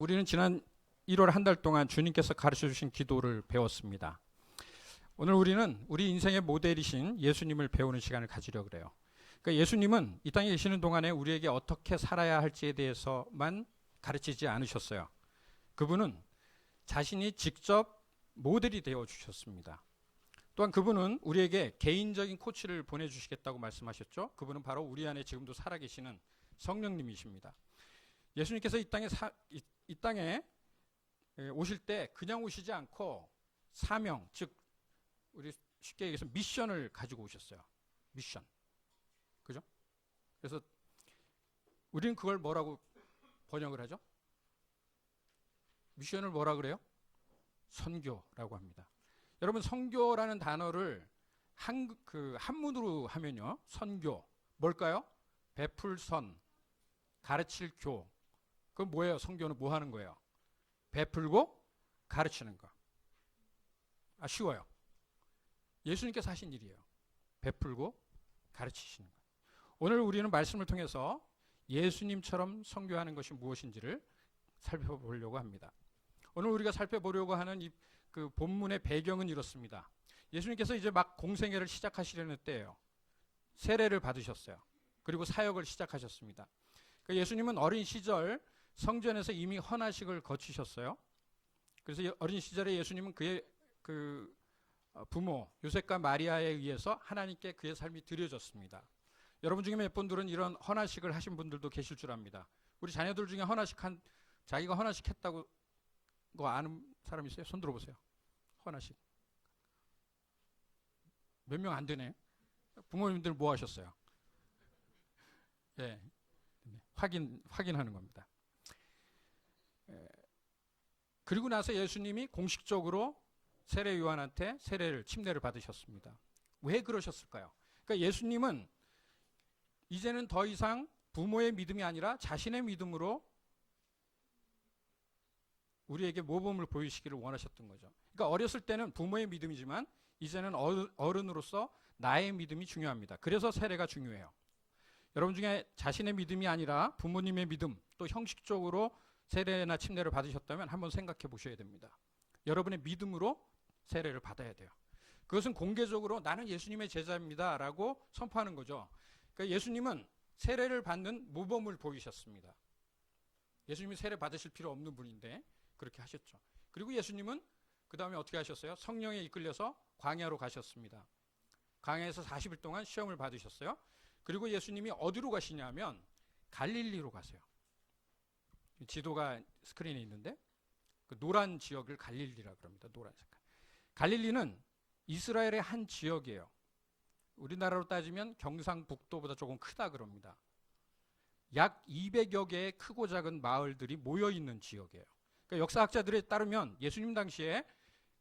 우리는 지난 1월 한 달 동안 주님께서 가르쳐 주신 기도를 배웠습니다. 오늘 우리는 우리 인생의 모델이신 예수님을 배우는 시간을 가지려고 그래요. 그러니까 예수님은 이 땅에 계시는 동안에 우리에게 어떻게 살아야 할지에 대해서만 가르치지 않으셨어요. 그분은 자신이 직접 모델이 되어 주셨습니다. 또한 그분은 우리에게 개인적인 코치를 보내주시겠다고 말씀하셨죠. 그분은 바로 우리 안에 지금도 살아계시는 성령님이십니다. 예수님께서 이 땅에 오실 때 그냥 오시지 않고 사명, 즉 우리 쉽게 얘기해서 미션을 가지고 오셨어요. 미션. 그죠? 그래서 우리는 그걸 뭐라고 번역을 하죠? 미션을 뭐라 그래요? 선교라고 합니다. 여러분, 선교라는 단어를 한문으로 하면요, 선교 뭘까요? 베풀선, 가르칠 교. 그건 뭐예요? 선교는 뭐 하는 거예요? 베풀고 가르치는 거. 쉬워요. 예수님께서 하신 일이에요. 베풀고 가르치시는 거. 오늘 우리는 말씀을 통해서 예수님처럼 선교하는 것이 무엇인지를 살펴보려고 합니다. 오늘 우리가 살펴보려고 하는 그 본문의 배경은 이렇습니다. 예수님께서 이제 막 공생애를 시작하시려는 때예요. 세례를 받으셨어요. 그리고 사역을 시작하셨습니다. 그러니까 예수님은 어린 시절 성전에서 이미 헌화식을 거치셨어요. 그래서 어린 시절에 예수님은 그의 그 부모 요셉과 마리아에 의해서 하나님께 그의 삶이 드려졌습니다. 여러분 중에 몇 분들은 이런 헌화식을 하신 분들도 계실 줄 압니다. 우리 자녀들 중에 자기가 헌화식 했다고 거 아는 사람 있어요? 손 들어보세요. 헌화식. 몇 명 안 되네. 부모님들 뭐 하셨어요? 예, 확인하는 겁니다. 그리고 나서 예수님이 공식적으로 세례 요한한테 침례를 받으셨습니다. 왜 그러셨을까요? 그러니까 예수님은 이제는 더 이상 부모의 믿음이 아니라 자신의 믿음으로 우리에게 모범을 보이시기를 원하셨던 거죠. 그러니까 어렸을 때는 부모의 믿음이지만 이제는 어른으로서 나의 믿음이 중요합니다. 그래서 세례가 중요해요. 여러분 중에 자신의 믿음이 아니라 부모님의 믿음, 또 형식적으로 세례나 침례를 받으셨다면 한번 생각해 보셔야 됩니다. 여러분의 믿음으로 세례를 받아야 돼요. 그것은 공개적으로 나는 예수님의 제자입니다 라고 선포하는 거죠. 그러니까 예수님은 세례를 받는 모범을 보이셨습니다. 예수님이 세례 받으실 필요 없는 분인데 그렇게 하셨죠. 그리고 예수님은 그 다음에 어떻게 하셨어요? 성령에 이끌려서 광야로 가셨습니다. 광야에서 40일 동안 시험을 받으셨어요. 그리고 예수님이 어디로 가시냐면 갈릴리로 가세요. 지도가 스크린에 있는데 그 노란 지역을 갈릴리라 그럽니다. 노란 색깔. 갈릴리는 이스라엘의 한 지역이에요. 우리나라로 따지면 경상북도보다 조금 크다 그럽니다. 약 200여 개의 크고 작은 마을들이 모여 있는 지역이에요. 그러니까 역사학자들에 따르면 예수님 당시에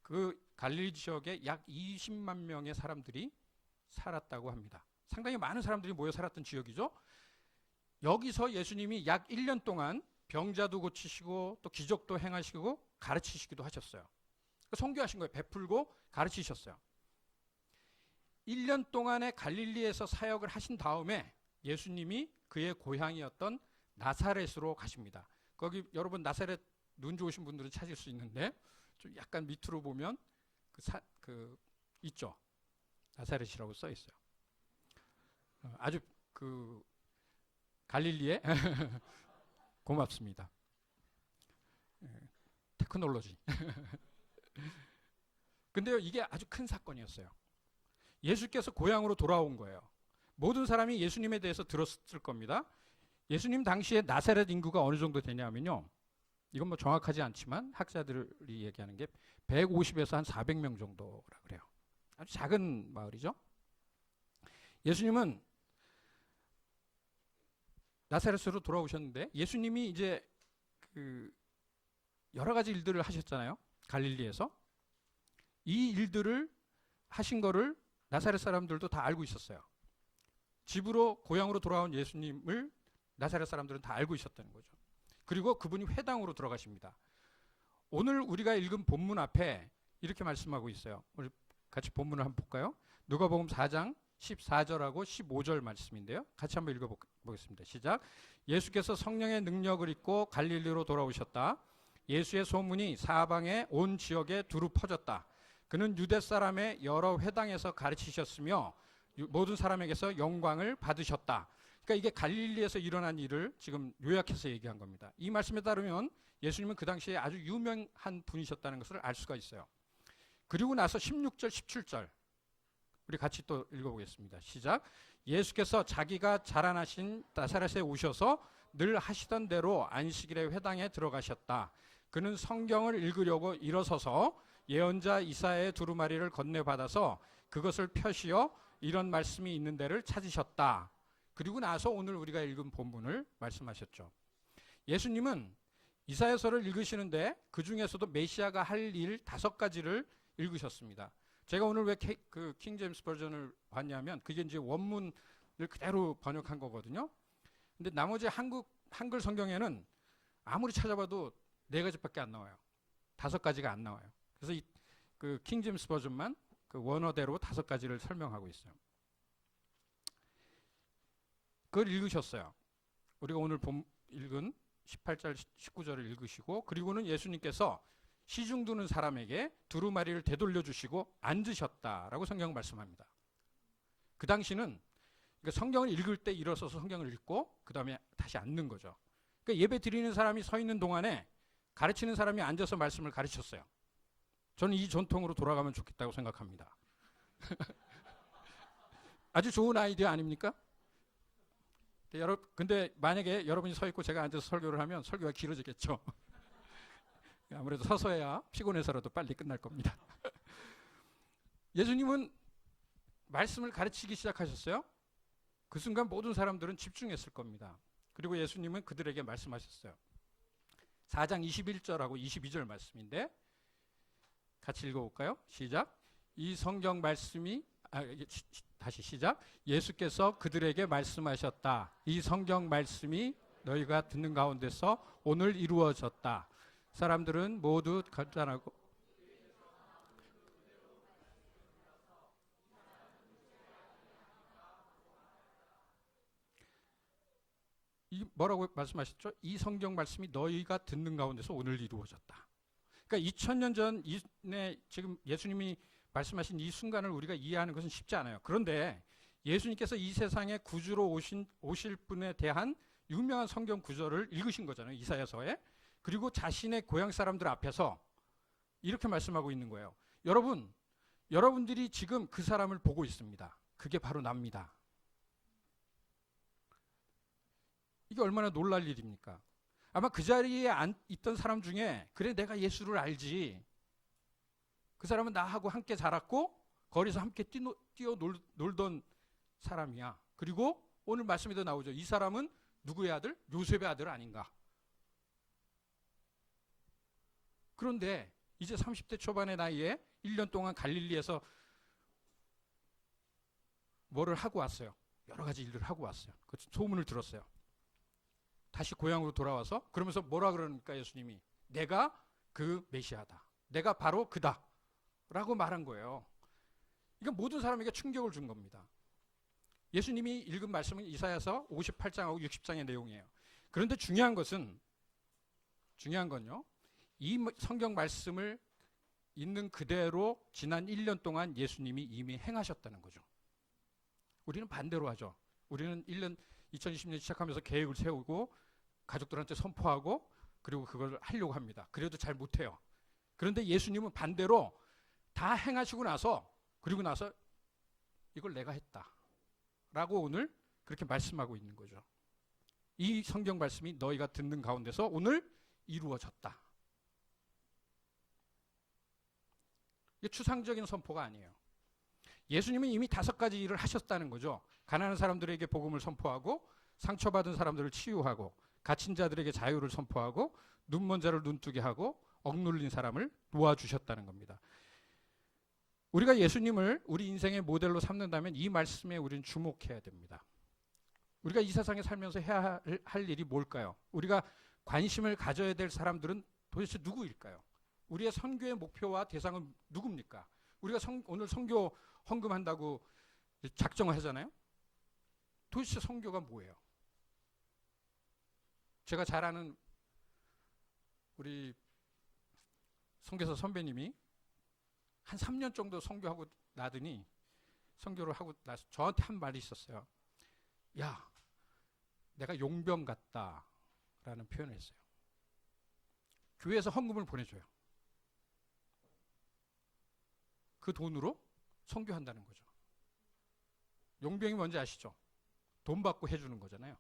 그 갈릴리 지역에 약 20만 명의 사람들이 살았다고 합니다. 상당히 많은 사람들이 모여 살았던 지역이죠. 여기서 예수님이 약 1년 동안 병자도 고치시고 또 기적도 행하시고 가르치시기도 하셨어요. 그러니까 선교하신 거예요. 베풀고 가르치셨어요. 1년 동안의 갈릴리에서 사역을 하신 다음에 예수님이 그의 고향이었던 나사렛으로 가십니다. 거기 여러분 나사렛 눈 좋으신 분들은 찾을 수 있는데 좀 약간 밑으로 보면 있죠. 나사렛이라고 써 있어요. 아주 갈릴리에 고맙습니다. 테크놀로지. 근데요, 이게 아주 큰 사건이었어요. 예수께서 고향으로 돌아온 거예요. 모든 사람이 예수님에 대해서 들었을 겁니다. 예수님 당시에 나사렛 인구가 어느 정도 되냐면요. 이건 뭐 정확하지 않지만 학자들이 얘기하는 게 150에서 한 400명 정도라 그래요. 아주 작은 마을이죠. 예수님은 나사렛으로 돌아오셨는데 예수님이 이제 여러 가지 일들을 하셨잖아요. 갈릴리에서. 이 일들을 하신 거를 나사렛 사람들도 다 알고 있었어요. 집으로 고향으로 돌아온 예수님을 나사렛 사람들은 다 알고 있었다는 거죠. 그리고 그분이 회당으로 들어가십니다. 오늘 우리가 읽은 본문 앞에 이렇게 말씀하고 있어요. 우리 같이 본문을 한번 볼까요? 누가복음 4장 14절하고 15절 말씀인데요. 같이 한번 읽어보겠습니다. 시작. 예수께서 성령의 능력을 입고 갈릴리로 돌아오셨다. 예수의 소문이 사방의 온 지역에 두루 퍼졌다. 그는 유대 사람의 여러 회당에서 가르치셨으며 모든 사람에게서 영광을 받으셨다. 그러니까 이게 갈릴리에서 일어난 일을 지금 요약해서 얘기한 겁니다. 이 말씀에 따르면 예수님은 그 당시에 아주 유명한 분이셨다는 것을 알 수가 있어요. 그리고 나서 16절, 17절 우리 같이 또 읽어보겠습니다. 시작. 예수께서 자기가 자라나신 나사렛에 오셔서 늘 하시던 대로 안식일의 회당에 들어가셨다. 그는 성경을 읽으려고 일어서서 예언자 이사야의 두루마리를 건네받아서 그것을 펴시어 이런 말씀이 있는 데를 찾으셨다. 그리고 나서 오늘 우리가 읽은 본문을 말씀하셨죠. 예수님은 이사야서를 읽으시는데 그 중에서도 메시아가 할 일 5가지를 읽으셨습니다. 제가 오늘 왜 그 킹제임스 버전을 봤냐면 그게 이제 원문을 그대로 번역한 거거든요. 근데 나머지 한글 성경에는 아무리 찾아봐도 4가지밖에 안 나와요. 5가지가 안 나와요. 그래서 그 킹제임스 버전만 그 원어대로 5가지를 설명하고 있어요. 그걸 읽으셨어요. 우리가 오늘 읽은 18절, 19절을 읽으시고 그리고는 예수님께서 시중 두는 사람에게 두루마리를 되돌려 주시고 앉으셨다라고 성경 말씀합니다. 그 당시는 그러니까 성경을 읽을 때 일어서서 성경을 읽고 그 다음에 다시 앉는 거죠. 그러니까 예배 드리는 사람이 서 있는 동안에 가르치는 사람이 앉아서 말씀을 가르쳤어요. 저는 이 전통으로 돌아가면 좋겠다고 생각합니다. 아주 좋은 아이디어 아닙니까? 근데 만약에 여러분이 서 있고 제가 앉아서 설교를 하면 설교가 길어지겠죠. 아무래도 서서 해야 피곤해서라도 빨리 끝날 겁니다. 예수님은 말씀을 가르치기 시작하셨어요. 그 순간 모든 사람들은 집중했을 겁니다. 그리고 예수님은 그들에게 말씀하셨어요. 4장 21절하고 22절 말씀인데 같이 읽어볼까요? 시작. 이 성경 말씀이 다시 시작. 예수께서 그들에게 말씀하셨다. 이 성경 말씀이 너희가 듣는 가운데서 오늘 이루어졌다. 사람들은 모두 간단하고 뭐라고 말씀하셨죠? 이 성경 말씀이 너희가 듣는 가운데서 오늘 이루어졌다. 그러니까 2000년 전에 지금 예수님이 말씀하신 이 순간을 우리가 이해하는 것은 쉽지 않아요. 그런데 예수님께서 이 세상에 구주로 오실 분에 대한 유명한 성경 구절을 읽으신 거잖아요. 이사야서에. 그리고 자신의 고향 사람들 앞에서 이렇게 말씀하고 있는 거예요. 여러분들이 지금 그 사람을 보고 있습니다. 그게 바로 납니다. 이게 얼마나 놀랄 일입니까? 아마 그 자리에 있던 사람 중에 그래 내가 예수를 알지. 그 사람은 나하고 함께 자랐고 거리에서 함께 뛰어 놀던 사람이야. 그리고 오늘 말씀에도 나오죠. 이 사람은 누구의 아들? 요셉의 아들 아닌가? 그런데 이제 30대 초반의 나이에 1년 동안 갈릴리에서 뭐를 하고 왔어요? 여러 가지 일을 하고 왔어요. 그 소문을 들었어요. 다시 고향으로 돌아와서 그러면서 뭐라 그러니까 예수님이 내가 그 메시아다. 내가 바로 그다. 라고 말한 거예요. 이건 모든 사람에게 충격을 준 겁니다. 예수님이 읽은 말씀은 이사야서 58장하고 60장의 내용이에요. 그런데 중요한 건요. 이 성경 말씀을 있는 그대로 지난 1년 동안 예수님이 이미 행하셨다는 거죠. 우리는 반대로 하죠. 우리는 2020년 시작하면서 계획을 세우고 가족들한테 선포하고 그리고 그걸 하려고 합니다. 그래도 잘 못해요. 그런데 예수님은 반대로 다 행하시고 나서 그리고 나서 이걸 내가 했다 라고 오늘 그렇게 말씀하고 있는 거죠. 이 성경 말씀이 너희가 듣는 가운데서 오늘 이루어졌다. 이게 추상적인 선포가 아니에요. 예수님은 이미 5가지 일을 하셨다는 거죠. 가난한 사람들에게 복음을 선포하고 상처받은 사람들을 치유하고 갇힌 자들에게 자유를 선포하고 눈먼 자를 눈뜨게 하고 억눌린 사람을 놓아주셨다는 겁니다. 우리가 예수님을 우리 인생의 모델로 삼는다면 이 말씀에 우리는 주목해야 됩니다. 우리가 이 세상에 살면서 해야 할 일이 뭘까요? 우리가 관심을 가져야 될 사람들은 도대체 누구일까요? 우리의 선교의 목표와 대상은 누굽니까? 우리가 오늘 선교 헌금한다고 작정을 하잖아요. 도대체 선교가 뭐예요? 제가 잘 아는 우리 선교사 선배님이 한 3년 정도 선교하고 나더니 선교를 하고 나서 저한테 한 말이 있었어요. 야, 내가 용병 같다 라는 표현을 했어요. 교회에서 헌금을 보내줘요. 그 돈으로 선교한다는 거죠. 용병이 뭔지 아시죠? 돈 받고 해주는 거잖아요.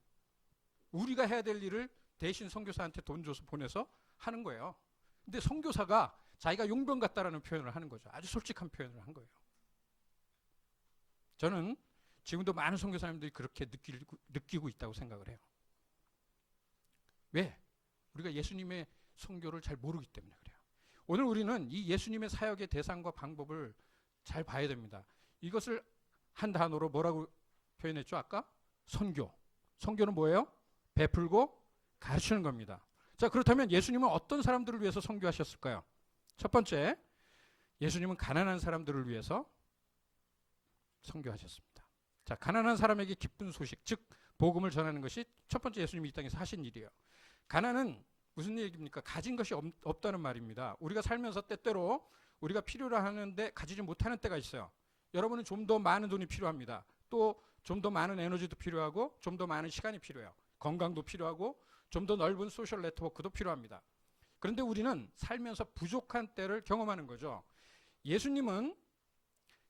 우리가 해야 될 일을 대신 선교사한테 돈 줘서 보내서 하는 거예요. 근데 선교사가 자기가 용병 같다라는 표현을 하는 거죠. 아주 솔직한 표현을 한 거예요. 저는 지금도 많은 선교사님들이 그렇게 느끼고 있다고 생각을 해요. 왜? 우리가 예수님의 선교를 잘 모르기 때문에 그래요. 오늘 우리는 이 예수님의 사역의 대상과 방법을 잘 봐야 됩니다. 이것을 한 단어로 뭐라고 표현했죠? 아까? 선교. 선교는 뭐예요? 베풀고 가르치는 겁니다. 자, 그렇다면 예수님은 어떤 사람들을 위해서 선교하셨을까요? 첫 번째, 예수님은 가난한 사람들을 위해서 선교하셨습니다. 자, 가난한 사람에게 기쁜 소식, 즉 복음을 전하는 것이 첫 번째 예수님이 이 땅에서 하신 일이에요. 가난은 무슨 얘기입니까? 가진 것이 없다는 말입니다. 우리가 살면서 때때로 우리가 필요로 하는데 가지지 못하는 때가 있어요. 여러분은 좀 더 많은 돈이 필요합니다. 또 좀 더 많은 에너지도 필요하고 좀 더 많은 시간이 필요해요. 건강도 필요하고 좀 더 넓은 소셜 네트워크도 필요합니다. 그런데 우리는 살면서 부족한 때를 경험하는 거죠. 예수님은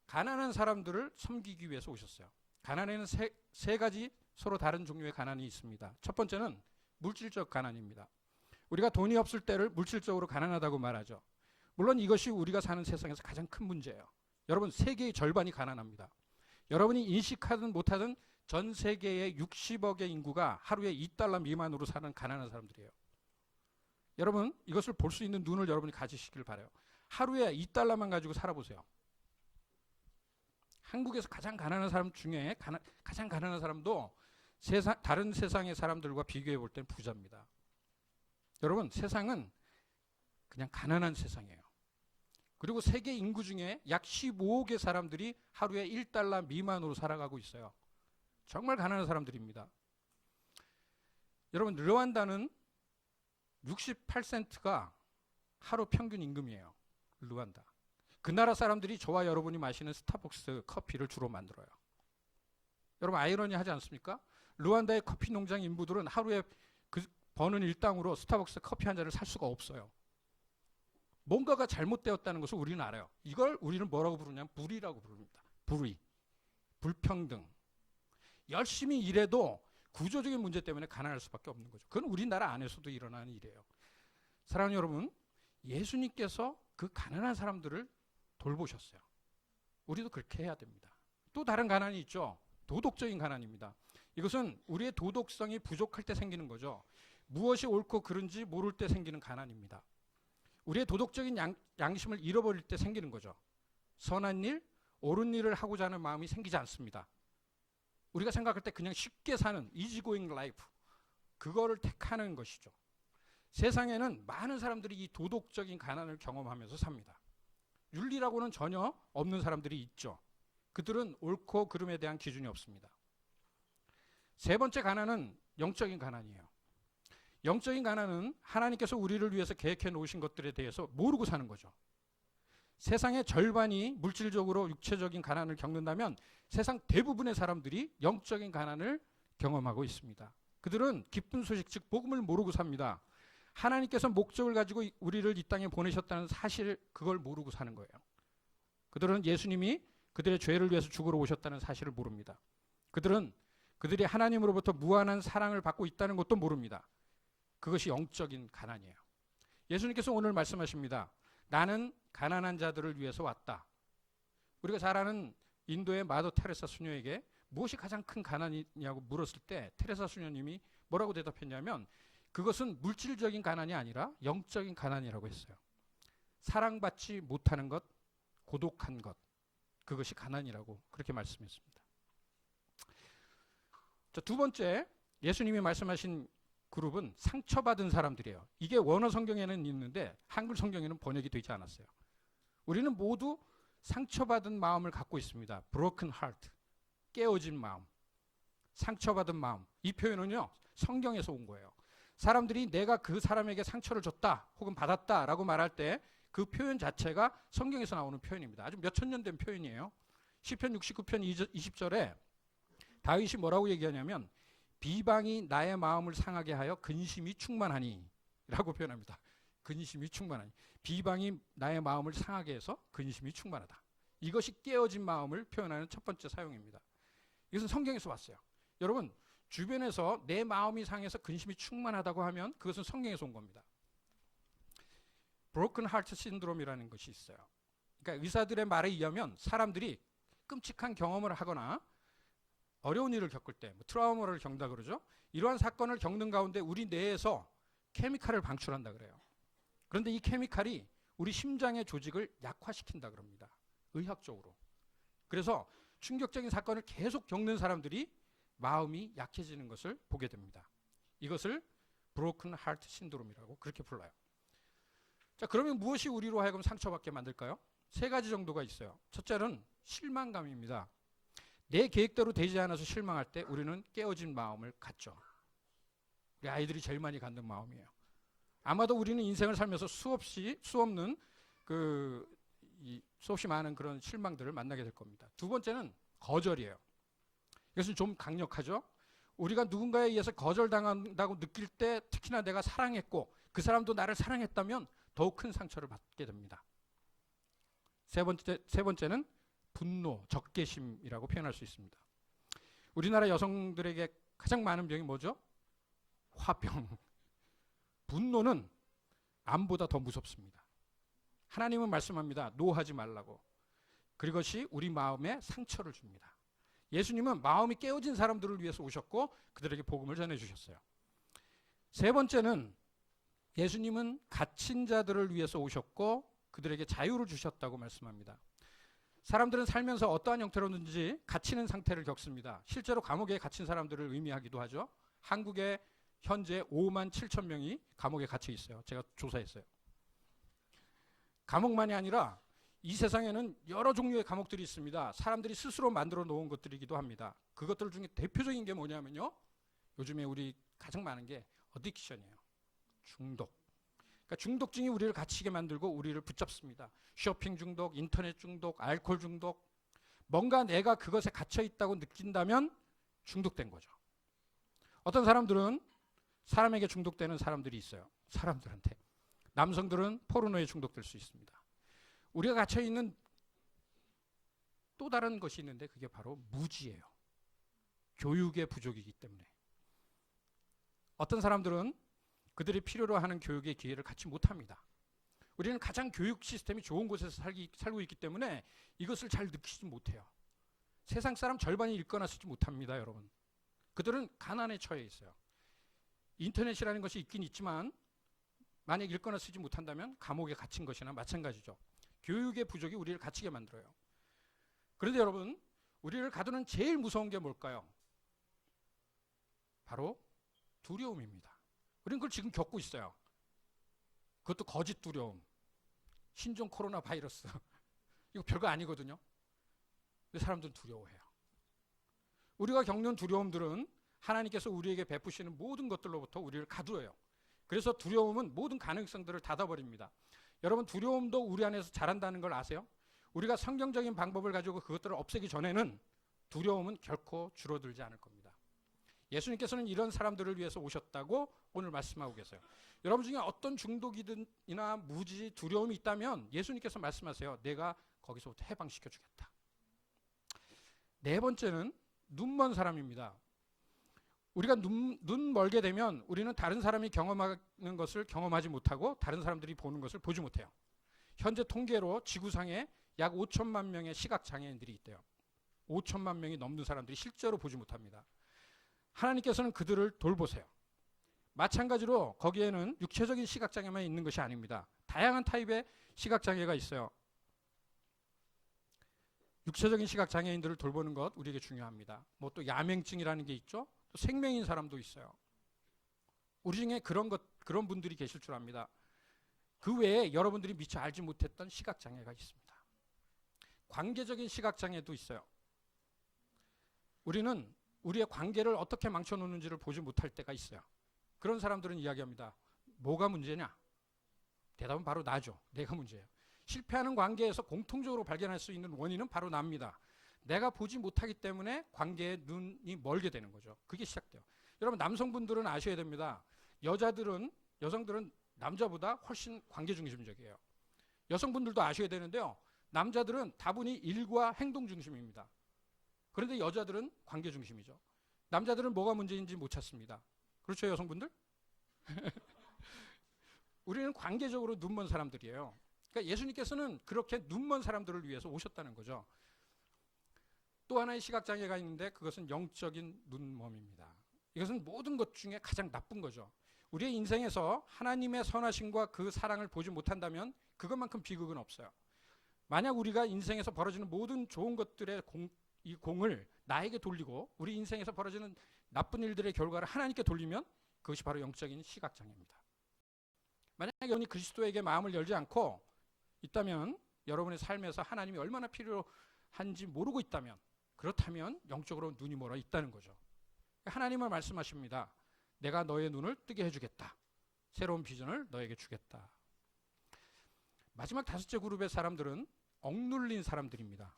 가난한 사람들을 섬기기 위해서 오셨어요. 가난에는 세 가지 서로 다른 종류의 가난이 있습니다. 첫 번째는 물질적 가난입니다. 우리가 돈이 없을 때를 물질적으로 가난하다고 말하죠. 물론 이것이 우리가 사는 세상에서 가장 큰 문제예요. 여러분, 세계의 절반이 가난합니다. 여러분이 인식하든 못하든 전 세계의 60억의 인구가 하루에 $2 미만으로 사는 가난한 사람들이에요. 여러분, 이것을 볼 수 있는 눈을 여러분이 가지시길 바라요. 하루에 $2만 가지고 살아보세요. 한국에서 가장 가난한 사람 중에 가장 가난한 사람도 다른 세상의 사람들과 비교해 볼 때는 부자입니다. 여러분, 세상은 그냥 가난한 세상이에요. 그리고 세계 인구 중에 약 15억의 사람들이 하루에 $1 미만으로 살아가고 있어요. 정말 가난한 사람들입니다. 여러분, 르완다는 68센트가 하루 평균 임금이에요. 르완다. 그 나라 사람들이 저와 여러분이 마시는 스타벅스 커피를 주로 만들어요. 여러분, 아이러니하지 않습니까? 르완다의 커피 농장 인부들은 하루에 그 버는 일당으로 스타벅스 커피 한 잔을 살 수가 없어요. 뭔가가 잘못되었다는 것을 우리는 알아요. 이걸 우리는 뭐라고 부르냐면 불의라고 부릅니다. 불의, 불평등. 열심히 일해도 구조적인 문제 때문에 가난할 수밖에 없는 거죠. 그건 우리나라 안에서도 일어나는 일이에요. 사랑하는 여러분, 예수님께서 그 가난한 사람들을 돌보셨어요. 우리도 그렇게 해야 됩니다. 또 다른 가난이 있죠. 도덕적인 가난입니다. 이것은 우리의 도덕성이 부족할 때 생기는 거죠. 무엇이 옳고 그른지 모를 때 생기는 가난입니다. 우리의 도덕적인 양심을 잃어버릴 때 생기는 거죠. 선한 일, 옳은 일을 하고자 하는 마음이 생기지 않습니다. 우리가 생각할 때 그냥 쉽게 사는 easygoing life, 그거를 택하는 것이죠. 세상에는 많은 사람들이 이 도덕적인 가난을 경험하면서 삽니다. 윤리라고는 전혀 없는 사람들이 있죠. 그들은 옳고 그름에 대한 기준이 없습니다. 세 번째 가난은 영적인 가난이에요. 영적인 가난은 하나님께서 우리를 위해서 계획해 놓으신 것들에 대해서 모르고 사는 거죠. 세상의 절반이 물질적으로 육체적인 가난을 겪는다면 세상 대부분의 사람들이 영적인 가난을 경험하고 있습니다. 그들은 기쁜 소식, 즉 복음을 모르고 삽니다. 하나님께서 목적을 가지고 우리를 이 땅에 보내셨다는 사실, 그걸 모르고 사는 거예요. 그들은 예수님이 그들의 죄를 위해서 죽으러 오셨다는 사실을 모릅니다. 그들은 그들이 하나님으로부터 무한한 사랑을 받고 있다는 것도 모릅니다. 그것이 영적인 가난이에요. 예수님께서 오늘 말씀하십니다. 나는 가난한 자들을 위해서 왔다. 우리가 잘 아는 인도의 마더 테레사 수녀에게 무엇이 가장 큰 가난이냐고 물었을 때 테레사 수녀님이 뭐라고 대답했냐면 그것은 물질적인 가난이 아니라 영적인 가난이라고 했어요. 사랑받지 못하는 것, 고독한 것, 그것이 가난이라고 그렇게 말씀했습니다. 자, 두 번째, 예수님이 말씀하신 그룹은 상처받은 사람들이에요. 이게 원어 성경에는 있는데 한글 성경에는 번역이 되지 않았어요. 우리는 모두 상처받은 마음을 갖고 있습니다. broken heart. 깨어진 마음, 상처받은 마음. 이 표현은요, 성경에서 온 거예요. 사람들이 내가 그 사람에게 상처를 줬다 혹은 받았다라고 말할 때 그 표현 자체가 성경에서 나오는 표현입니다. 아주 몇천 년 된 표현이에요. 시편 69편 20절에 다윗이 뭐라고 얘기하냐면 비방이 나의 마음을 상하게 하여 근심이 충만하니 라고 표현합니다. 근심이 충만하니. 비방이 나의 마음을 상하게 해서 근심이 충만하다. 이것이 깨어진 마음을 표현하는 첫 번째 사용입니다. 이것은 성경에서 왔어요. 여러분, 주변에서 내 마음이 상해서 근심이 충만하다고 하면 그것은 성경에서 온 겁니다. 브로큰 하트 신드롬이라는 것이 있어요. 그러니까 의사들의 말에 의하면 사람들이 끔찍한 경험을 하거나 어려운 일을 겪을 때 트라우마를 겪는다 그러죠. 이러한 사건을 겪는 가운데 우리 뇌에서 케미칼을 방출한다 그래요. 그런데 이 케미칼이 우리 심장의 조직을 약화시킨다 그럽니다. 의학적으로. 그래서 충격적인 사건을 계속 겪는 사람들이 마음이 약해지는 것을 보게 됩니다. 이것을 브로큰 하트 신드롬이라고 그렇게 불러요. 자, 그러면 무엇이 우리로 하여금 상처받게 만들까요? 세 가지 정도가 있어요. 첫째는 실망감입니다. 내 계획대로 되지 않아서 실망할 때 우리는 깨어진 마음을 갖죠. 우리 아이들이 제일 많이 갖는 마음이에요. 아마도 우리는 인생을 살면서 수없이 많은 그런 실망들을 만나게 될 겁니다. 두 번째는 거절이에요. 이것은 좀 강력하죠. 우리가 누군가에 의해서 거절당한다고 느낄 때 특히나 내가 사랑했고 그 사람도 나를 사랑했다면 더욱 큰 상처를 받게 됩니다. 세 번째는 분노, 적개심이라고 표현할 수 있습니다. 우리나라 여성들에게 가장 많은 병이 뭐죠? 화병. 분노는 암보다 더 무섭습니다. 하나님은 말씀합니다. 노하지 말라고. 그것이 우리 마음에 상처를 줍니다. 예수님은 마음이 깨어진 사람들을 위해서 오셨고 그들에게 복음을 전해주셨어요. 세 번째는 예수님은 갇힌 자들을 위해서 오셨고 그들에게 자유를 주셨다고 말씀합니다. 사람들은 살면서 어떠한 형태로든지 갇히는 상태를 겪습니다. 실제로 감옥에 갇힌 사람들을 의미하기도 하죠. 한국에 현재 5만 7천 명이 감옥에 갇혀 있어요. 제가 조사했어요. 감옥만이 아니라 이 세상에는 여러 종류의 감옥들이 있습니다. 사람들이 스스로 만들어 놓은 것들이기도 합니다. 그것들 중에 대표적인 게 뭐냐면요. 요즘에 우리 가장 많은 게 어딕션이에요. 중독. 그러니까 중독증이 우리를 갇히게 만들고 우리를 붙잡습니다. 쇼핑 중독, 인터넷 중독, 알코올 중독. 뭔가 내가 그것에 갇혀 있다고 느낀다면 중독된 거죠. 어떤 사람들은 사람에게 중독되는 사람들이 있어요. 사람들한테. 남성들은 포르노에 중독될 수 있습니다. 우리가 갇혀 있는 또 다른 것이 있는데 그게 바로 무지예요. 교육의 부족이기 때문에. 어떤 사람들은 그들이 필요로 하는 교육의 기회를 갖지 못합니다. 우리는 가장 교육 시스템이 좋은 곳에서 살고 있기 때문에 이것을 잘 느끼지 못해요. 세상 사람 절반이 읽거나 쓰지 못합니다, 여러분. 그들은 가난에 처해 있어요. 인터넷이라는 것이 있긴 있지만 만약 읽거나 쓰지 못한다면 감옥에 갇힌 것이나 마찬가지죠. 교육의 부족이 우리를 갇히게 만들어요. 그런데 여러분, 우리를 가두는 제일 무서운 게 뭘까요? 바로 두려움입니다. 우리는 그걸 지금 겪고 있어요. 그것도 거짓 두려움. 신종 코로나 바이러스. 이거 별거 아니거든요. 근데 사람들은 두려워해요. 우리가 겪는 두려움들은 하나님께서 우리에게 베푸시는 모든 것들로부터 우리를 가두어요. 그래서 두려움은 모든 가능성들을 닫아버립니다. 여러분, 두려움도 우리 안에서 자란다는 걸 아세요? 우리가 성경적인 방법을 가지고 그것들을 없애기 전에는 두려움은 결코 줄어들지 않을 겁니다. 예수님께서는 이런 사람들을 위해서 오셨다고 오늘 말씀하고 계세요. 여러분 중에 어떤 중독이나 무지, 두려움이 있다면 예수님께서 말씀하세요. 내가 거기서부터 해방시켜 주겠다. 네 번째는 눈먼 사람입니다. 우리가 눈 멀게 되면 우리는 다른 사람이 경험하는 것을 경험하지 못하고 다른 사람들이 보는 것을 보지 못해요. 현재 통계로 지구상에 약 5천만 명의 시각장애인들이 있대요. 5천만 명이 넘는 사람들이 실제로 보지 못합니다. 하나님께서는 그들을 돌보세요. 마찬가지로 거기에는 육체적인 시각장애만 있는 것이 아닙니다. 다양한 타입의 시각장애가 있어요. 육체적인 시각장애인들을 돌보는 것 우리에게 중요합니다. 뭐 또 야맹증이라는 게 있죠. 또 생명인 사람도 있어요. 우리 중에 그런 분들이 계실 줄 압니다. 그 외에 여러분들이 미처 알지 못했던 시각장애가 있습니다. 관계적인 시각장애도 있어요. 우리는 우리의 관계를 어떻게 망쳐놓는지를 보지 못할 때가 있어요. 그런 사람들은 이야기합니다. 뭐가 문제냐? 대답은 바로 나죠. 내가 문제예요. 실패하는 관계에서 공통적으로 발견할 수 있는 원인은 바로 납니다. 내가 보지 못하기 때문에 관계에 눈이 멀게 되는 거죠. 그게 시작돼요. 여러분, 남성분들은 아셔야 됩니다. 여성들은 남자보다 훨씬 관계 중심적이에요. 여성분들도 아셔야 되는데요. 남자들은 다분히 일과 행동 중심입니다. 그런데 여자들은 관계 중심이죠. 남자들은 뭐가 문제인지 못 찾습니다. 그렇죠, 여성분들? 우리는 관계적으로 눈먼 사람들이에요. 그러니까 예수님께서는 그렇게 눈먼 사람들을 위해서 오셨다는 거죠. 또 하나의 시각장애가 있는데 그것은 영적인 눈멈입니다. 이것은 모든 것 중에 가장 나쁜 거죠. 우리의 인생에서 하나님의 선하심과 그 사랑을 보지 못한다면 그것만큼 비극은 없어요. 만약 우리가 인생에서 벌어지는 모든 좋은 것들의 이 공을 나에게 돌리고 우리 인생에서 벌어지는 나쁜 일들의 결과를 하나님께 돌리면 그것이 바로 영적인 시각장애입니다. 만약 여러분이 그리스도에게 마음을 열지 않고 있다면, 여러분의 삶에서 하나님이 얼마나 필요한지 모르고 있다면, 그렇다면 영적으로 눈이 멀어 있다는 거죠. 하나님은 말씀하십니다. 내가 너의 눈을 뜨게 해주겠다. 새로운 비전을 너에게 주겠다. 마지막 다섯째 그룹의 사람들은 억눌린 사람들입니다.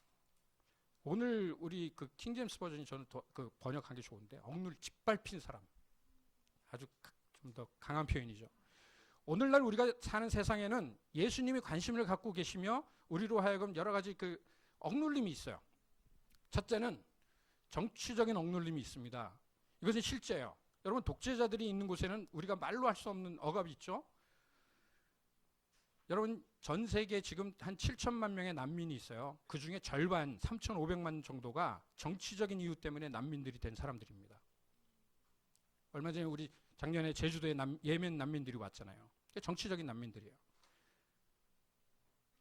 오늘 우리 그 킹제임스 버전이 저는 그 번역한 게 좋은데, 짓밟힌 사람. 아주 좀 더 강한 표현이죠. 오늘날 우리가 사는 세상에는 예수님이 관심을 갖고 계시며 우리로 하여금 여러 가지 그 억눌림이 있어요. 첫째는 정치적인 억눌림이 있습니다. 이것은 실제예요. 여러분, 독재자들이 있는 곳에는 우리가 말로 할 수 없는 억압이 있죠. 여러분, 전 세계에 지금 한 7천만 명의 난민이 있어요. 그 중에 절반, 3,500만 정도가 정치적인 이유 때문에 난민들이 된 사람들입니다. 얼마 전에 우리 작년에 제주도에 예멘 난민들이 왔잖아요. 정치적인 난민들이에요.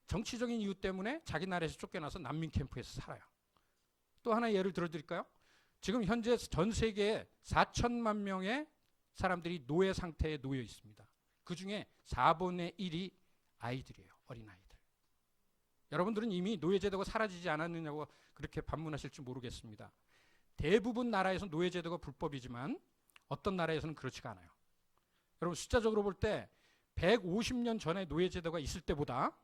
정치적인 이유 때문에 자기 나라에서 쫓겨나서 난민 캠프에서 살아요. 또 하나 예를 들어드릴까요? 지금 현재 전 세계에 4천만 명의 사람들이 노예 상태에 놓여 있습니다. 그 중에 4분의 1이 아이들이에요. 어린아이들. 여러분들은 이미 노예제도가 사라지지 않았느냐고 그렇게 반문하실지 모르겠습니다. 대부분 나라에서 노예제도가 불법이지만 어떤 나라에서는 그렇지가 않아요. 여러분, 숫자적으로 볼 때 150년 전에 노예제도가 있을 때보다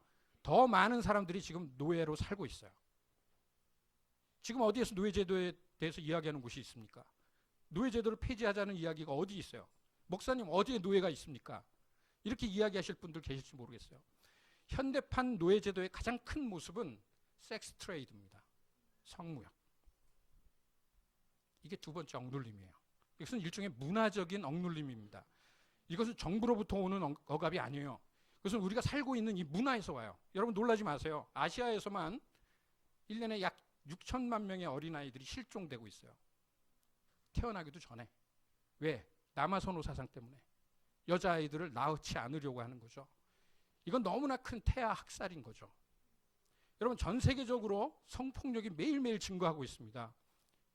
더 많은 사람들이 지금 노예로 살고 있어요. 지금 어디에서 노예제도에 대해서 이야기하는 곳이 있습니까? 노예제도를 폐지하자는 이야기가 어디 있어요? 목사님, 어디에 노예가 있습니까? 이렇게 이야기하실 분들 계실지 모르겠어요. 현대판 노예제도의 가장 큰 모습은 섹스 트레이드입니다. 성무역. 이게 두 번째 억눌림이에요. 이것은 일종의 문화적인 억눌림입니다. 이것은 정부로부터 오는 억압이 아니에요. 그것은 우리가 살고 있는 이 문화에서 와요. 여러분, 놀라지 마세요. 아시아에서만 1년에 약 6천만 명의 어린아이들이 실종되고 있어요. 태어나기도 전에. 왜? 남아선호 사상 때문에. 여자아이들을 낳지 않으려고 하는 거죠. 이건 너무나 큰 태아 학살인 거죠. 여러분, 전 세계적으로 성폭력이 매일매일 증가하고 있습니다.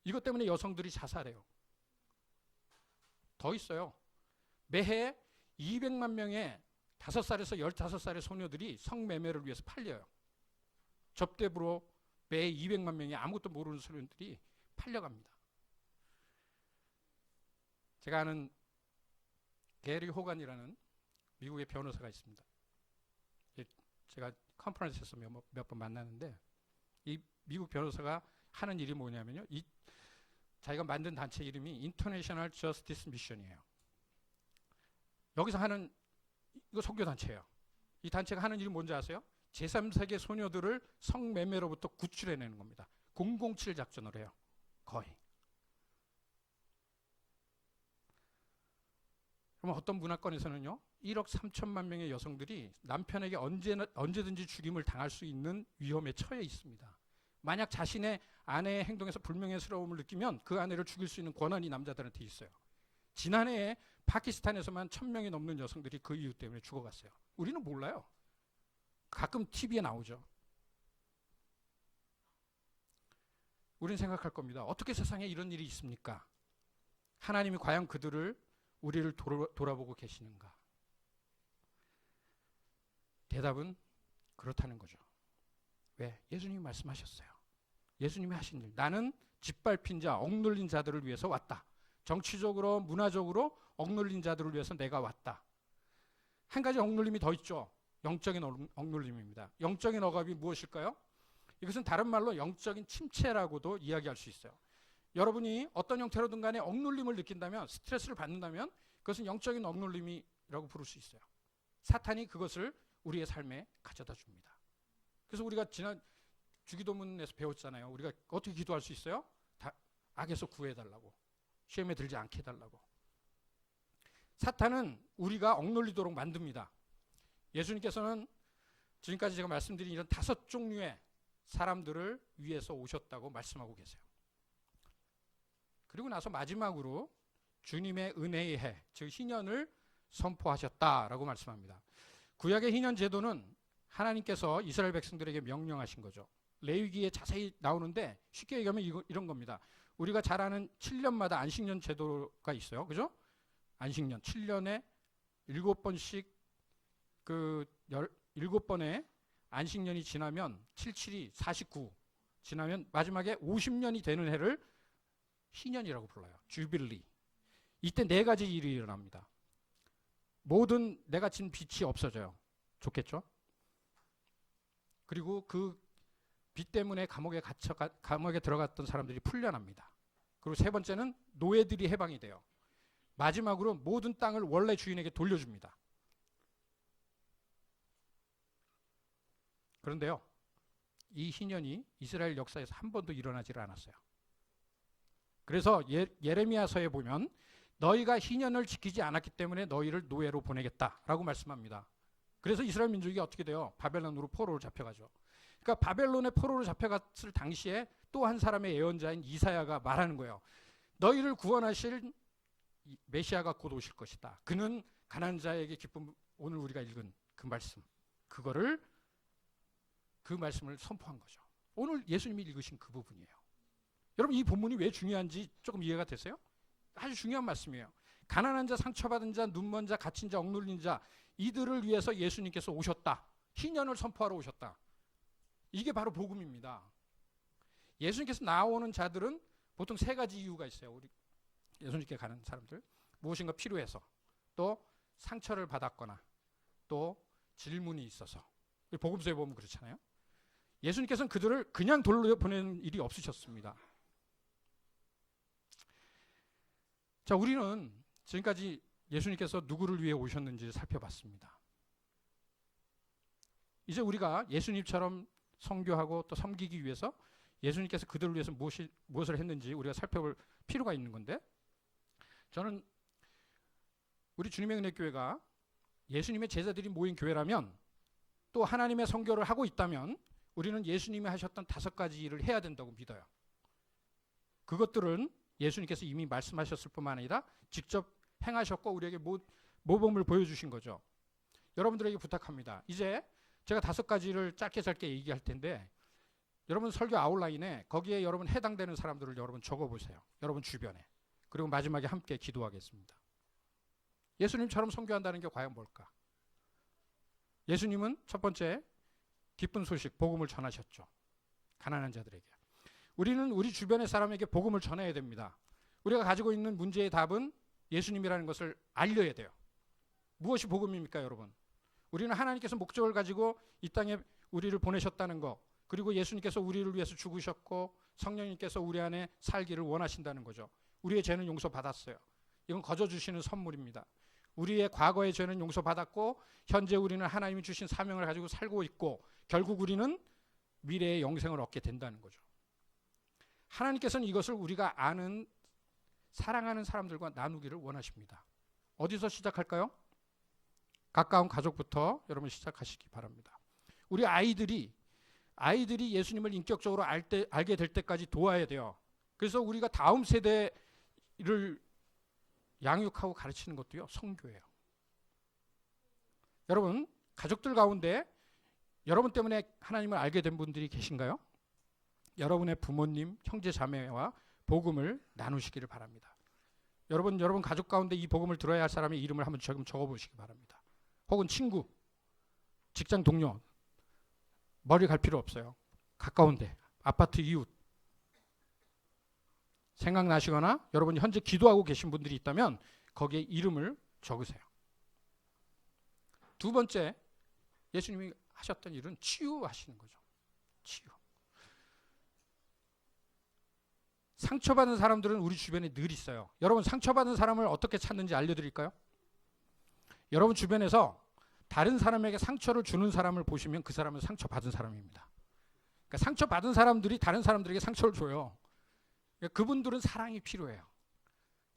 이것 때문에 여성들이 자살해요. 더 있어요. 매해 200만 명의 5살에서 15살의 소녀들이 성매매를 위해서 팔려요. 접대부로 매 200만 명의 아무것도 모르는 소년들이 팔려갑니다. 제가 아는 게리 호간이라는 미국의 변호사가 있습니다. 제가 컨퍼런스에서 몇 번 만나는데, 이 미국 변호사가 하는 일이 뭐냐면요, 자기가 만든 단체 이름이 인터내셔널 저스티스 미션이에요. 여기서 하는, 이거 선교단체예요. 이 단체가 하는 일이 뭔지 아세요? 제3세계 소녀들을 성매매로부터 구출해내는 겁니다. 007 작전을 해요. 거의. 그럼 어떤 문화권에서는요, 1억 3천만 명의 여성들이 남편에게 언제든지 죽임을 당할 수 있는 위험에 처해 있습니다. 만약 자신의 아내의 행동에서 불명예스러움을 느끼면 그 아내를 죽일 수 있는 권한이 남자들한테 있어요. 지난해에 파키스탄에서만 1,000명이 넘는 여성들이 그 이유 때문에 죽어갔어요. 우리는 몰라요. 가끔 TV에 나오죠. 우리는 생각할 겁니다. 어떻게 세상에 이런 일이 있습니까? 하나님이 과연 우리를 돌아보고 계시는가? 대답은 그렇다는 거죠. 왜? 예수님이 말씀하셨어요. 예수님이 하신 일. 나는 짓밟힌 자, 억눌린 자들을 위해서 왔다. 정치적으로, 문화적으로 억눌린 자들을 위해서 내가 왔다. 한 가지 억눌림이 더 있죠. 영적인 억눌림입니다. 영적인 억압이 무엇일까요? 이것은 다른 말로 영적인 침체라고도 이야기할 수 있어요. 여러분이 어떤 형태로든 간에 억눌림을 느낀다면, 스트레스를 받는다면 그것은 영적인 억눌림이라고 부를 수 있어요. 사탄이 그것을 우리의 삶에 가져다 줍니다. 그래서 우리가 지난 주기도문에서 배웠잖아요. 우리가 어떻게 기도할 수 있어요? 다 악에서 구해달라고, 시험에 들지 않게 해달라고. 사탄은 우리가 억눌리도록 만듭니다. 예수님께서는 지금까지 제가 말씀드린 이런 5종류의 사람들을 위해서 오셨다고 말씀하고 계세요. 그리고 나서 마지막으로 주님의 은혜의 해, 즉 희년을 선포하셨다라고 말씀합니다. 구약의 희년 제도는 하나님께서 이스라엘 백성들에게 명령하신 거죠. 레위기에 자세히 나오는데 쉽게 얘기하면 이런 겁니다. 우리가 잘 아는 7년마다 안식년 제도가 있어요. 그죠? 안식년 7년에 7번씩 7번의 안식년이 지나면 77이 49 지나면 마지막에 50년이 되는 해를 희년이라고 불러요. 주빌리. 이때 4가지 일이 일어납니다. 모든 내가 진 빚이 없어져요. 좋겠죠? 그리고 그 빚 때문에 감옥에 들어갔던 사람들이 풀려납니다. 그리고 3번째는 노예들이 해방이 돼요. 마지막으로 모든 땅을 원래 주인에게 돌려줍니다. 그런데요, 이 희년이 이스라엘 역사에서 한 번도 일어나질 않았어요. 그래서 예레미야서에 보면 너희가 희년을 지키지 않았기 때문에 너희를 노예로 보내겠다라고 말씀합니다. 그래서 이스라엘 민족이 어떻게 돼요? 바벨론으로 포로로 잡혀가죠. 그러니까 바벨론의 포로로 잡혀갔을 당시에 또 한 사람의 예언자인 이사야가 말하는 거예요. 너희를 구원하실 메시아가 곧 오실 것이다. 그는 가난한 자에게 기쁨, 오늘 우리가 읽은 그 말씀, 그 말씀을 선포한 거죠. 오늘 예수님이 읽으신 그 부분이에요. 여러분, 이 본문이 왜 중요한지 조금 이해가 되세요? 아주 중요한 말씀이에요. 가난한 자, 상처받은 자, 눈먼 자, 갇힌 자, 억눌린 자, 이들을 위해서 예수님께서 오셨다. 희년을 선포하러 오셨다. 이게 바로 복음입니다. 예수님께서 나오는 자들은 보통 3가지 이유가 있어요. 우리 예수님께 가는 사람들. 무엇인가 필요해서, 또 상처를 받았거나, 또 질문이 있어서. 복음서에 보면 그렇잖아요. 예수님께서는 그들을 그냥 돌려보내는 일이 없으셨습니다. 자, 우리는 지금까지 예수님께서 누구를 위해 오셨는지 살펴봤습니다. 이제 우리가 예수님처럼 선교하고 또 섬기기 위해서 예수님께서 그들을 위해서 무엇을 했는지 우리가 살펴볼 필요가 있는 건데, 저는 우리 주님의 은혜교회가 예수님의 제자들이 모인 교회라면, 또 하나님의 선교를 하고 있다면 우리는 예수님이 하셨던 5가지 일을 해야 된다고 믿어요. 그것들은 예수님께서 이미 말씀하셨을 뿐만 아니라 직접 행하셨고 우리에게 모범을 보여주신 거죠. 여러분들에게 부탁합니다. 이제 제가 5가지를 짧게 얘기할 텐데, 여러분 설교 아웃라인에 거기에 여러분 해당되는 사람들을 여러분 적어보세요. 여러분 주변에. 그리고 마지막에 함께 기도하겠습니다. 예수님처럼 선교한다는 게 과연 뭘까? 예수님은 첫 번째 기쁜 소식, 복음을 전하셨죠. 가난한 자들에게. 우리는 우리 주변의 사람에게 복음을 전해야 됩니다. 우리가 가지고 있는 문제의 답은 예수님이라는 것을 알려야 돼요. 무엇이 복음입니까, 여러분? 우리는 하나님께서 목적을 가지고 이 땅에 우리를 보내셨다는 것, 그리고 예수님께서 우리를 위해서 죽으셨고 성령님께서 우리 안에 살기를 원하신다는 거죠. 우리의 죄는 용서받았어요. 이건 거저 주시는 선물입니다. 우리의 과거의 죄는 용서받았고 현재 우리는 하나님이 주신 사명을 가지고 살고 있고 결국 우리는 미래의 영생을 얻게 된다는 거죠. 하나님께서는 이것을 우리가 아는, 사랑하는 사람들과 나누기를 원하십니다. 어디서 시작할까요? 가까운 가족부터 여러분 시작하시기 바랍니다. 우리 아이들이 예수님을 인격적으로 알게 될 때까지 도와야 돼요. 그래서 우리가 다음 세대를 양육하고 가르치는 것도요, 선교예요. 여러분, 가족들 가운데 여러분 때문에 하나님을 알게 된 분들이 계신가요? 여러분의 부모님, 형제 자매와 복음을 나누시기를 바랍니다. 여러분 가족 가운데 이 복음을 들어야 할 사람의 이름을 한번 적어보시기 바랍니다. 혹은 친구, 직장 동료, 머리 갈 필요 없어요. 가까운데, 아파트 이웃, 생각나시거나 여러분이 현재 기도하고 계신 분들이 있다면 거기에 이름을 적으세요. 두 번째, 예수님이 하셨던 일은 치유하시는 거죠. 치유. 상처받은 사람들은 우리 주변에 늘 있어요. 여러분 상처받은 사람을 어떻게 찾는지 알려드릴까요? 여러분 주변에서 다른 사람에게 상처를 주는 사람을 보시면 그 사람은 상처받은 사람입니다. 그러니까 상처받은 사람들이 다른 사람들에게 상처를 줘요. 그러니까 그분들은 사랑이 필요해요.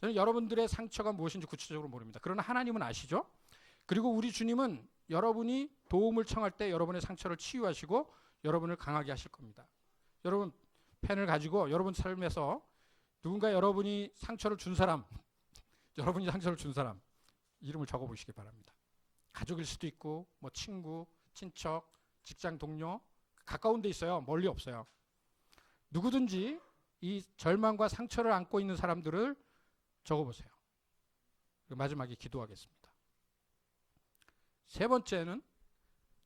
저는 여러분들의 상처가 무엇인지 구체적으로 모릅니다. 그러나 하나님은 아시죠? 그리고 우리 주님은 여러분이 도움을 청할 때 여러분의 상처를 치유하시고 여러분을 강하게 하실 겁니다. 여러분 펜을 가지고 여러분 삶에서 누군가 여러분이 상처를 준 사람, 여러분이 상처를 준 사람 이름을 적어보시기 바랍니다. 가족일 수도 있고 뭐 친구, 친척, 직장 동료 가까운 데 있어요. 멀리 없어요. 누구든지 이 절망과 상처를 안고 있는 사람들을 적어보세요. 그리고 마지막에 기도하겠습니다. 세 번째는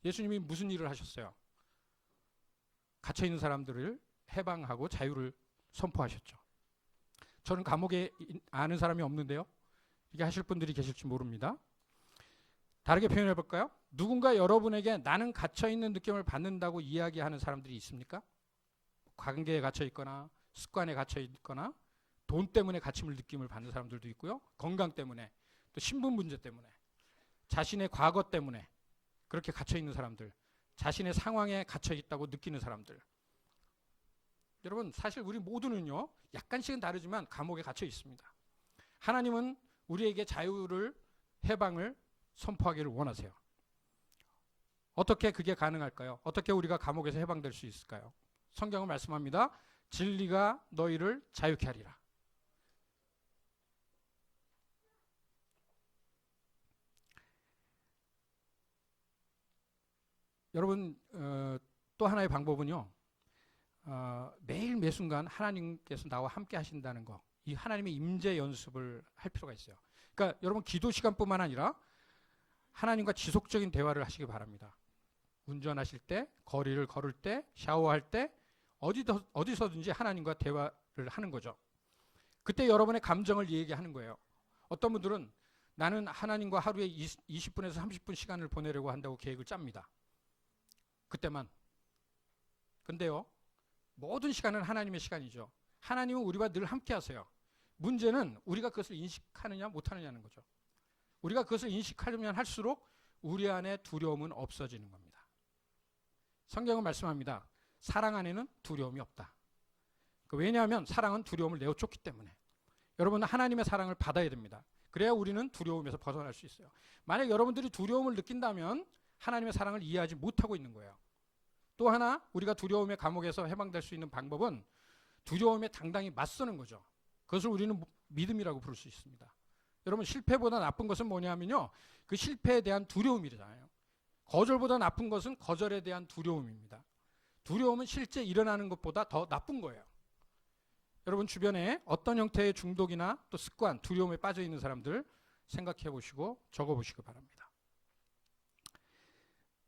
예수님이 무슨 일을 하셨어요? 갇혀있는 사람들을 해방하고 자유를 선포하셨죠. 저는 감옥에 아는 사람이 없는데요. 이게 하실 분들이 계실지 모릅니다. 다르게 표현해 볼까요? 누군가 여러분에게 나는 갇혀있는 느낌을 받는다고 이야기하는 사람들이 있습니까? 관계에 갇혀있거나 습관에 갇혀있거나 돈 때문에 갇힘을 느낌을 받는 사람들도 있고요. 건강 때문에 또 신분 문제 때문에 자신의 과거 때문에 그렇게 갇혀있는 사람들, 자신의 상황에 갇혀있다고 느끼는 사람들. 여러분 사실 우리 모두는요 약간씩은 다르지만 감옥에 갇혀 있습니다. 하나님은 우리에게 자유를 해방을 선포하기를 원하세요. 어떻게 그게 가능할까요? 어떻게 우리가 감옥에서 해방될 수 있을까요? 성경은 말씀합니다. 진리가 너희를 자유케 하리라. 여러분 또 하나의 방법은요. 매일 매순간 하나님께서 나와 함께 하신다는 거, 이 하나님의 임재 연습을 할 필요가 있어요. 그러니까 여러분 기도 시간뿐만 아니라 하나님과 지속적인 대화를 하시기 바랍니다. 운전하실 때, 거리를 걸을 때, 샤워할 때 어디서든지 하나님과 대화를 하는 거죠. 그때 여러분의 감정을 얘기하는 거예요. 어떤 분들은 나는 하나님과 하루에 20분에서 30분 시간을 보내려고 한다고 계획을 짭니다. 그때만. 근데요. 모든 시간은 하나님의 시간이죠. 하나님은 우리와 늘 함께 하세요. 문제는 우리가 그것을 인식하느냐 못하느냐는 거죠. 우리가 그것을 인식하려면 할수록 우리 안에 두려움은 없어지는 겁니다. 성경은 말씀합니다. 사랑 안에는 두려움이 없다. 왜냐하면 사랑은 두려움을 내어 쫓기 때문에. 여러분은 하나님의 사랑을 받아야 됩니다. 그래야 우리는 두려움에서 벗어날 수 있어요. 만약 여러분들이 두려움을 느낀다면 하나님의 사랑을 이해하지 못하고 있는 거예요. 또 하나 우리가 두려움의 감옥에서 해방될 수 있는 방법은 두려움에 당당히 맞서는 거죠. 그것을 우리는 믿음이라고 부를 수 있습니다. 여러분 실패보다 나쁜 것은 뭐냐면요. 그 실패에 대한 두려움이잖아요. 거절보다 나쁜 것은 거절에 대한 두려움입니다. 두려움은 실제 일어나는 것보다 더 나쁜 거예요. 여러분 주변에 어떤 형태의 중독이나 또 습관, 두려움에 빠져 있는 사람들 생각해 보시고 적어 보시기 바랍니다.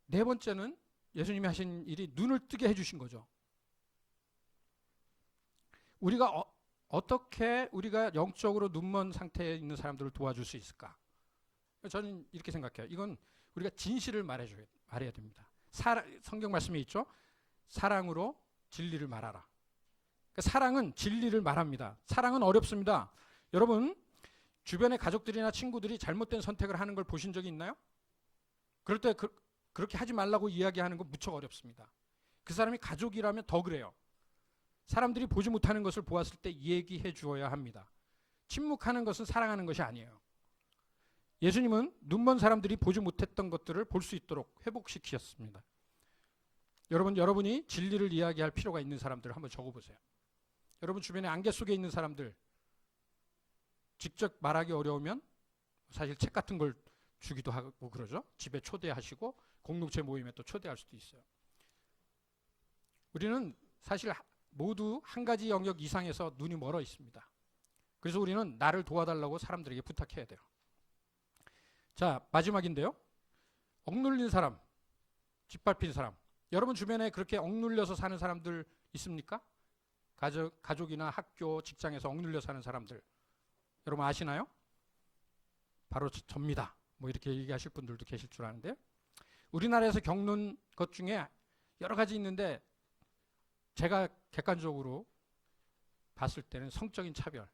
네 번째는 예수님이 하신 일이 눈을 뜨게 해주신 거죠. 우리가 어떻게 우리가 영적으로 눈먼 상태에 있는 사람들을 도와줄 수 있을까? 저는 이렇게 생각해요. 이건 우리가 진실을 말해야 됩니다. 성경 말씀에 있죠. 사랑으로 진리를 말하라. 그러니까 사랑은 진리를 말합니다. 사랑은 어렵습니다. 여러분 주변의 가족들이나 친구들이 잘못된 선택을 하는 걸 보신 적이 있나요? 그럴 때 그렇게 하지 말라고 이야기하는 건 무척 어렵습니다. 그 사람이 가족이라면 더 그래요. 사람들이 보지 못하는 것을 보았을 때 얘기해 주어야 합니다. 침묵하는 것은 사랑하는 것이 아니에요. 예수님은 눈먼 사람들이 보지 못했던 것들을 볼 수 있도록 회복시키셨습니다. 여러분이 진리를 이야기할 필요가 있는 사람들을 한번 적어보세요. 여러분 주변에 안개 속에 있는 사람들 직접 말하기 어려우면 사실 책 같은 걸 주기도 하고 그러죠. 집에 초대하시고 공동체 모임에 또 초대할 수도 있어요. 우리는 사실 모두 한 가지 영역 이상에서 눈이 멀어 있습니다. 그래서 우리는 나를 도와달라고 사람들에게 부탁해야 돼요. 자, 마지막인데요. 억눌린 사람, 짓밟힌 사람. 여러분 주변에 그렇게 억눌려서 사는 사람들 있습니까? 가족이나 학교, 직장에서 억눌려 사는 사람들 여러분 아시나요? 바로 접니다. 뭐 이렇게 얘기하실 분들도 계실 줄 아는데 우리나라에서 겪는 것 중에 여러 가지 있는데 제가 객관적으로 봤을 때는 성적인 차별이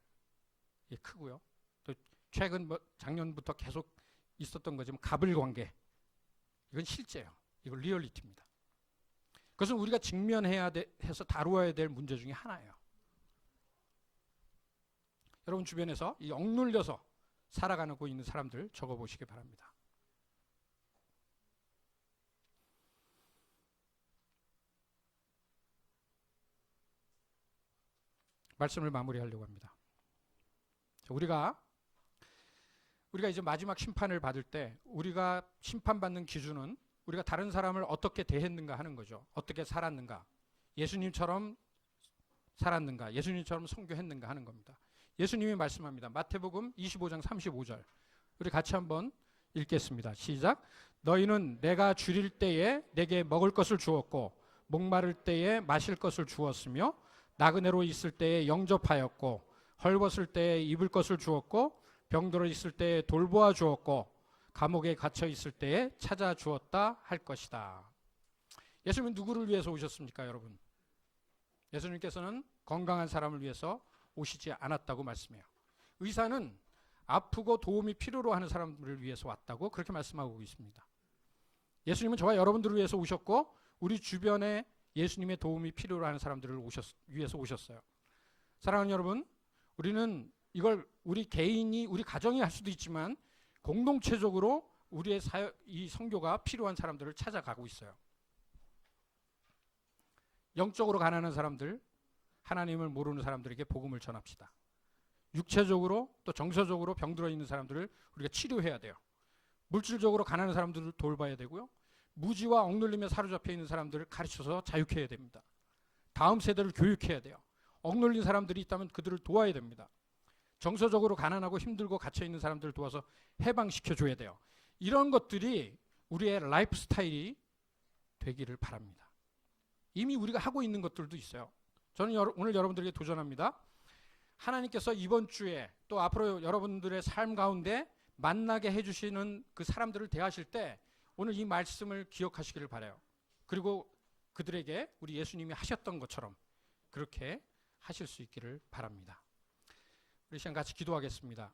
크고요. 또 최근 작년부터 계속 있었던 거지만 갑을관계 이건 실제예요. 이건 리얼리티입니다. 그것은 우리가 직면해야 해서 다루어야 될 문제 중에 하나예요. 여러분 주변에서 이 억눌려서 살아가고 있는 사람들 적어보시기 바랍니다. 말씀을 마무리하려고 합니다. 우리가 이제 마지막 심판을 받을 때 우리가 심판받는 기준은 우리가 다른 사람을 어떻게 대했는가 하는 거죠. 어떻게 살았는가. 예수님처럼 살았는가. 예수님처럼 선교했는가 하는 겁니다. 예수님이 말씀합니다. 마태복음 25장 35절. 우리 같이 한번 읽겠습니다. 시작. 너희는 내가 줄일 때에 내게 먹을 것을 주었고 목마를 때에 마실 것을 주었으며 나그네로 있을 때에 영접하였고 헐벗을 때에 입을 것을 주었고 병들어 있을 때에 돌보아 주었고 감옥에 갇혀 있을 때에 찾아 주었다 할 것이다. 예수님은 누구를 위해서 오셨습니까, 여러분? 예수님께서는 건강한 사람을 위해서 오시지 않았다고 말씀해요. 의사는 아프고 도움이 필요로 하는 사람들을 위해서 왔다고 그렇게 말씀하고 있습니다. 예수님은 저와 여러분들을 위해서 오셨고 우리 주변에 예수님의 도움이 필요로 하는 사람들을 위해서 오셨어요. 사랑하는 여러분, 우리는 이걸 우리 개인이 우리 가정이 할 수도 있지만 공동체적으로 우리의 이 선교가 필요한 사람들을 찾아가고 있어요. 영적으로 가난한 사람들, 하나님을 모르는 사람들에게 복음을 전합시다. 육체적으로 또 정서적으로 병들어 있는 사람들을 우리가 치료해야 돼요. 물질적으로 가난한 사람들을 돌봐야 되고요. 무지와 억눌림에 사로잡혀 있는 사람들을 가르쳐서 자유케 해야 됩니다. 다음 세대를 교육해야 돼요. 억눌린 사람들이 있다면 그들을 도와야 됩니다. 정서적으로 가난하고 힘들고 갇혀있는 사람들을 도와서 해방시켜줘야 돼요. 이런 것들이 우리의 라이프 스타일이 되기를 바랍니다. 이미 우리가 하고 있는 것들도 있어요. 저는 오늘 여러분들에게 도전합니다. 하나님께서 이번 주에 또 앞으로 여러분들의 삶 가운데 만나게 해주시는 그 사람들을 대하실 때 오늘 이 말씀을 기억하시기를 바라요. 그리고 그들에게 우리 예수님이 하셨던 것처럼 그렇게 하실 수 있기를 바랍니다. 우리 시간 같이 기도하겠습니다.